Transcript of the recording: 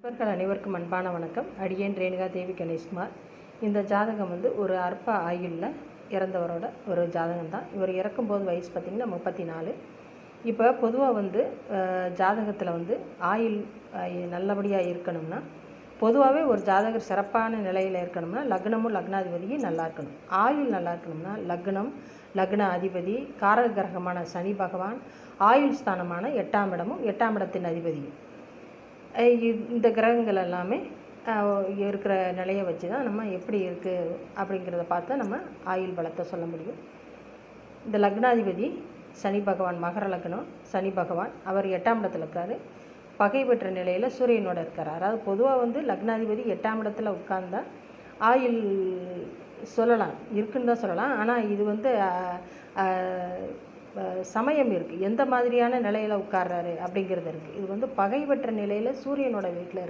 நண்பர்கள் அனைவருக்கும் அன்பான வணக்கம். அடியேன் ரேணுகா தேவி கணேஷ்குமார். இந்த ஜாதகம் ஒரு அற்ப ஆயுளில் இறந்தவரோட ஒரு ஜாதகம் தான். இவர் இறக்கும்போது வயசு பார்த்திங்கன்னா 34. இப்போ பொதுவாக ஜாதகத்தில் ஆயுள் நல்லபடியாக இருக்கணும்னா, பொதுவாகவே ஒரு ஜாதகர் சிறப்பான நிலையில் இருக்கணும்னா லக்னமும் லக்னாதிபதியும் நல்லா இருக்கணும். ஆயுள் நல்லா இருக்கணும்னா லக்ன அதிபதி காரக கிரகமான சனி பகவான், ஆயுள் ஸ்தானமான 8ஆம் இடமும் 8ஆம் இடத்தின் அதிபதியும், இந்த கிரகங்கள் எல்லாமே இருக்கிற நிலையை வச்சு தான் நம்ம எப்படி இருக்குது அப்படிங்கிறத பார்த்து நம்ம ஆயுள் பலத்தை சொல்ல முடியும். இந்த லக்னாதிபதி சனி பகவான், மகர லக்னம் சனி பகவான், அவர் 8ஆம் இடத்துல இருக்கார். பகை பெற்ற நிலையில் சூரியனோட இருக்கார். அதாவது பொதுவாக லக்னாதிபதி 8ஆம் இடத்துல உட்கார்ந்தா ஆயுள் சொல்லலாம், இருக்குன்னு தான் சொல்லலாம். ஆனால் இது சமயம் இருக்குது, எந்த மாதிரியான நிலையில் உட்கார்றாரு அப்படிங்கிறது இருக்குது. இது பகை பெற்ற நிலையில் சூரியனோட வீட்டில் இருக்குது.